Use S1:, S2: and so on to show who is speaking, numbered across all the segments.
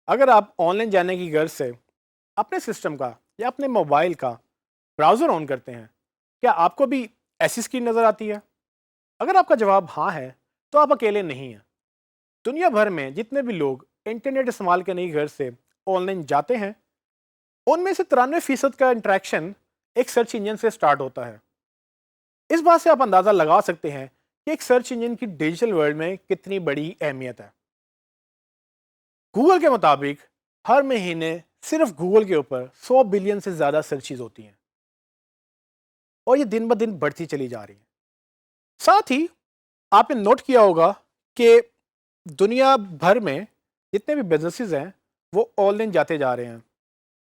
S1: अगर आप ऑनलाइन जाने की गर्ज से अपने सिस्टम का या अपने मोबाइल का ब्राउज़र ऑन करते हैं, क्या आपको भी ऐसी स्क्रीन नज़र आती है? अगर आपका जवाब हाँ है, तो आप अकेले नहीं हैं। दुनिया भर में जितने भी लोग इंटरनेट इस्तेमाल करने की गर्ज से ऑनलाइन जाते हैं, उनमें से 93% का इंटरेक्शन एक सर्च इंजन से स्टार्ट होता है। इस बात से आप अंदाज़ा लगा सकते हैं कि एक सर्च इंजन की डिजिटल वर्ल्ड में कितनी बड़ी अहमियत है। गूगल के मुताबिक हर महीने सिर्फ गूगल के ऊपर 100 बिलियन से ज़्यादा सर्चेज होती हैं और ये दिन ब दिन बढ़ती चली जा रही है। साथ ही आपने नोट किया होगा कि दुनिया भर में जितने भी बिजनेसेस हैं वो ऑनलाइन जाते जा रहे हैं।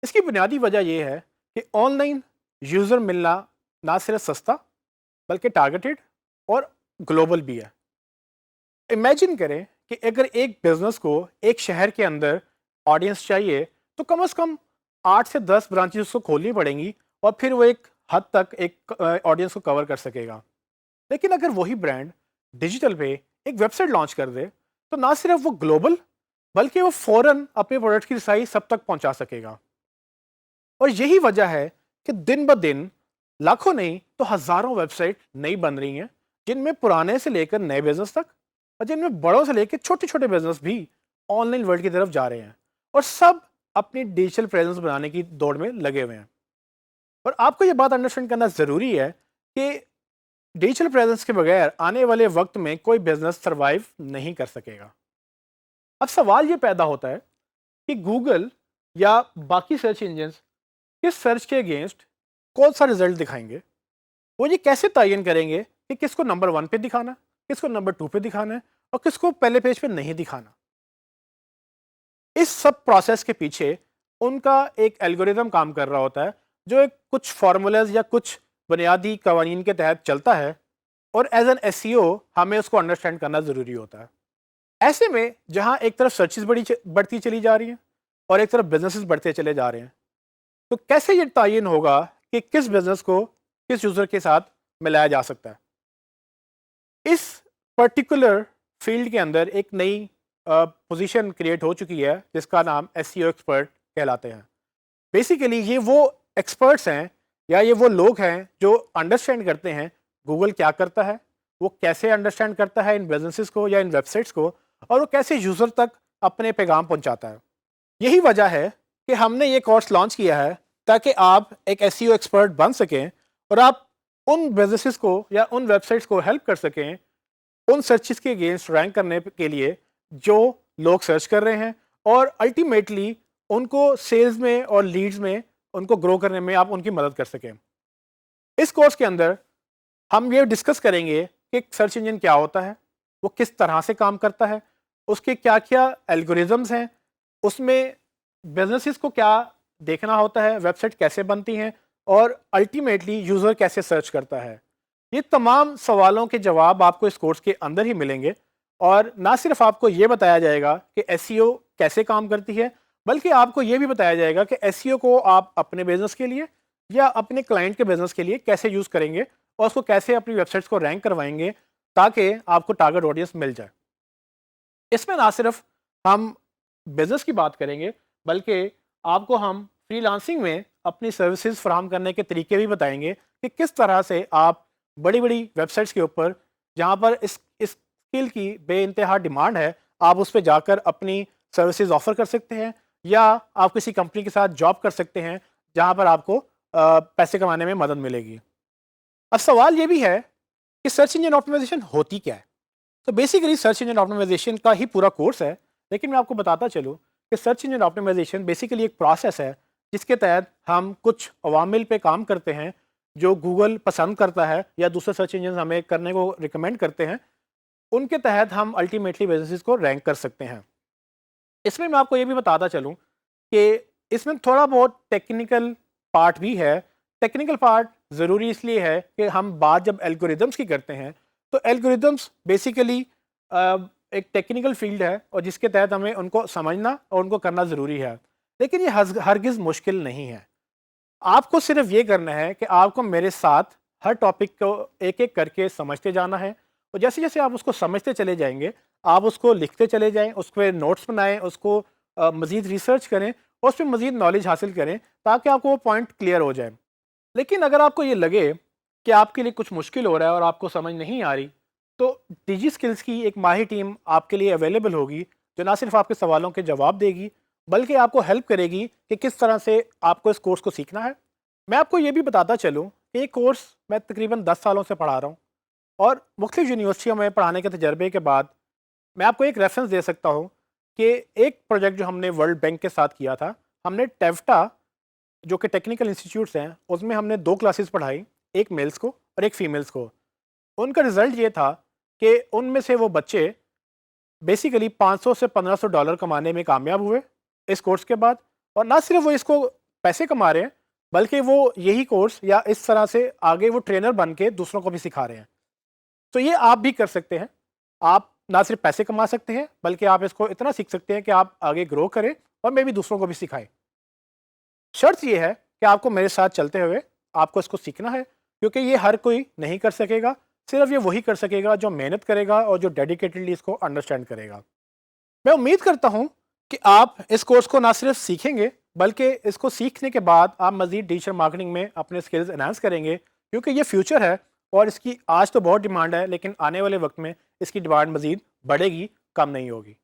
S1: इसकी बुनियादी वजह यह है कि ऑनलाइन यूज़र मिलना ना सिर्फ सस्ता बल्कि टारगेटेड और ग्लोबल भी है। इमेजिन करें कि अगर एक बिजनेस को एक शहर के अंदर ऑडियंस चाहिए तो कम से कम 8 से 10 ब्रांचेस उसको खोलनी पड़ेंगी और फिर वो एक हद तक एक ऑडियंस को कवर कर सकेगा। लेकिन अगर वही ब्रांड डिजिटल पे एक वेबसाइट लॉन्च कर दे तो ना सिर्फ वो ग्लोबल बल्कि वो फौरन अपने प्रोडक्ट की रसाई सब तक पहुंचा सकेगा। और यही वजह है कि दिन ब दिन लाखों नहीं तो हजारों वेबसाइट नई बन रही हैं, जिनमें पुराने से लेकर नए बिजनेस तक और जिनमें बड़ों से लेकर छोटे छोटे बिजनेस भी ऑनलाइन वर्ल्ड की तरफ जा रहे हैं और सब अपनी डिजिटल प्रेजेंस बनाने की दौड़ में लगे हुए हैं। और आपको ये बात अंडरस्टैंड करना ज़रूरी है कि डिजिटल प्रेजेंस के बगैर आने वाले वक्त में कोई बिजनेस सरवाइव नहीं कर सकेगा। अब सवाल ये पैदा होता है कि गूगल या बाकी सर्च इंजन किस सर्च के अगेंस्ट कौन सा रिजल्ट दिखाएंगे। वो ये कैसे तयन करेंगे कि किसको नंबर 1 पे दिखाना, किसको नंबर 2 पे दिखाना है और किसको पहले पेज पे नहीं दिखाना। इस सब प्रोसेस के पीछे उनका एक एल्गोरिदम काम कर रहा होता है, जो एक कुछ फार्मूलाज या कुछ बुनियादी कवानीन के तहत चलता है और एज एन एसईओ हमें उसको अंडरस्टैंड करना ज़रूरी होता है। ऐसे में जहां एक तरफ सर्चेस बढ़ती चली जा रही हैं और एक तरफ बिजनेसेस बढ़ते चले जा रहे हैं, तो कैसे ये तयन होगा कि किस बिजनेस को किस यूज़र के साथ मिलाया जा सकता है। इस पर्टिकुलर फील्ड के अंदर एक नई पोजीशन क्रिएट हो चुकी है जिसका नाम एसईओ एक्सपर्ट कहलाते हैं। बेसिकली ये वो एक्सपर्ट्स हैं या ये वो लोग हैं जो अंडरस्टैंड करते हैं गूगल क्या करता है, वो कैसे अंडरस्टैंड करता है इन बिजनेसेस को या इन वेबसाइट्स को, और वो कैसे यूज़र तक अपने पैगाम पहुंचाता है। यही वजह है कि हमने ये कोर्स लॉन्च किया है ताकि आप एक एसईओ एक्सपर्ट बन सकें और आप उन बिजनेसेस को या उन वेबसाइट्स को हेल्प कर सकें उन सर्चेस के अगेंस्ट रैंक करने के लिए जो लोग सर्च कर रहे हैं, और अल्टीमेटली उनको सेल्स में और लीड्स में उनको ग्रो करने में आप उनकी मदद कर सकें। इस कोर्स के अंदर हम ये डिस्कस करेंगे कि सर्च इंजन क्या होता है, वो किस तरह से काम करता है, उसके क्या क्या एल्गोरिदम्स हैं, उसमें बिजनेसेस को क्या देखना होता है, वेबसाइट कैसे बनती हैं और अल्टीमेटली यूज़र कैसे सर्च करता है। ये तमाम सवालों के जवाब आपको इस कोर्स के अंदर ही मिलेंगे और ना सिर्फ आपको ये बताया जाएगा कि एसईओ कैसे काम करती है, बल्कि आपको ये भी बताया जाएगा कि एसईओ को आप अपने बिजनेस के लिए या अपने क्लाइंट के बिजनेस के लिए कैसे यूज़ करेंगे और उसको कैसे अपनी वेबसाइट्स को रैंक करवाएंगे ताकि आपको टारगेट ऑडियंस मिल जाए। इसमें ना सिर्फ हम बिजनेस की बात करेंगे बल्कि आपको हम फ्रीलांसिंग में अपनी सर्विसेज फराहम करने के तरीके भी बताएंगे कि किस तरह से आप बड़ी बड़ी वेबसाइट्स के ऊपर जहाँ पर इस स्किल की बेइंतहा डिमांड है, आप उस पर जाकर अपनी सर्विसेज ऑफर कर सकते हैं या आप किसी कंपनी के साथ जॉब कर सकते हैं जहाँ पर आपको पैसे कमाने में मदद मिलेगी। अब सवाल ये भी है कि सर्च इंजन ऑप्टिमाइजेशन होती क्या है। तो बेसिकली सर्च इंजन ऑप्टिमाइजेशन का ही पूरा कोर्स है, लेकिन मैं आपको बताता चलूँ कि सर्च इंजन ऑप्टिमाइजेशन बेसिकली एक प्रोसेस है जिसके तहत हम कुछ अवामिल पे काम करते हैं जो गूगल पसंद करता है या दूसरे सर्च इंजन हमें करने को रिकमेंड करते हैं। उनके तहत हम अल्टीमेटली बिजनेसेस को रैंक कर सकते हैं। इसमें मैं आपको ये भी बताता चलूँ कि इसमें थोड़ा बहुत टेक्निकल पार्ट भी है। टेक्निकल पार्ट ज़रूरी इसलिए है कि हम बात जब एल्गोरिदम्स की करते हैं तो एल्गोरिदम्स बेसिकली एक टेक्निकल फील्ड है और जिसके तहत हमें उनको समझना और उनको करना ज़रूरी है, लेकिन ये हरगिज़ मुश्किल नहीं है। आपको सिर्फ ये करना है कि आपको मेरे साथ हर टॉपिक को एक एक करके समझते जाना है और जैसे जैसे आप उसको समझते चले जाएंगे आप उसको लिखते चले जाएं, उस पर नोट्स बनाएं, उसको मज़ीद रिसर्च करें और उस पर मज़ीद नॉलेज हासिल करें ताकि आपको वो पॉइंट क्लियर हो जाए। लेकिन अगर आपको ये लगे कि आपके लिए कुछ मुश्किल हो रहा है और आपको समझ नहीं आ रही, तो डिजी स्किल्स की एक माहिर टीम आपके लिए अवेलेबल होगी, जो ना सिर्फ आपके सवालों के जवाब देगी बल्कि आपको हेल्प करेगी कि किस तरह से आपको इस कोर्स को सीखना है। मैं आपको ये भी बताता चलूँ कि ये कोर्स मैं तकरीबन 10 सालों से पढ़ा रहा हूँ और मुख्तलिफ यूनिवर्सिटियों में पढ़ाने के तजर्बे के बाद मैं आपको एक रेफरेंस दे सकता हूँ कि एक प्रोजेक्ट जो हमने वर्ल्ड बैंक के साथ किया था, हमने टेफ्टा जो कि टेक्निकल इंस्टीट्यूट्स हैं उसमें हमने 2 क्लासेस पढ़ाई, एक मेल्स को और एक फीमेल्स को। उनका रिज़ल्ट ये था कि उनमें से वो बच्चे बेसिकली 500 से $1500 कमाने में कामयाब हुए इस कोर्स के बाद। और ना सिर्फ वो इसको पैसे कमा रहे हैं बल्कि वो यही कोर्स या इस तरह से आगे वो ट्रेनर बन के दूसरों को भी सिखा रहे हैं। तो ये आप भी कर सकते हैं। आप ना सिर्फ पैसे कमा सकते हैं बल्कि आप इसको इतना सीख सकते हैं कि आप आगे ग्रो करें और मे भी दूसरों को भी सिखाएं। शर्त ये है कि आपको मेरे साथ चलते हुए आपको इसको सीखना है, क्योंकि ये हर कोई नहीं कर सकेगा। सिर्फ ये वही कर सकेगा जो मेहनत करेगा और जो डेडिकेटेडली इसको अंडरस्टैंड करेगा। मैं उम्मीद करता हूँ कि आप इस कोर्स को ना सिर्फ सीखेंगे बल्कि इसको सीखने के बाद आप मज़ीद डिजिटल मार्केटिंग में अपने स्किल्स एनहांस करेंगे, क्योंकि ये फ्यूचर है और इसकी आज तो बहुत डिमांड है, लेकिन आने वाले वक्त में इसकी डिमांड मज़ीद बढ़ेगी, कम नहीं होगी।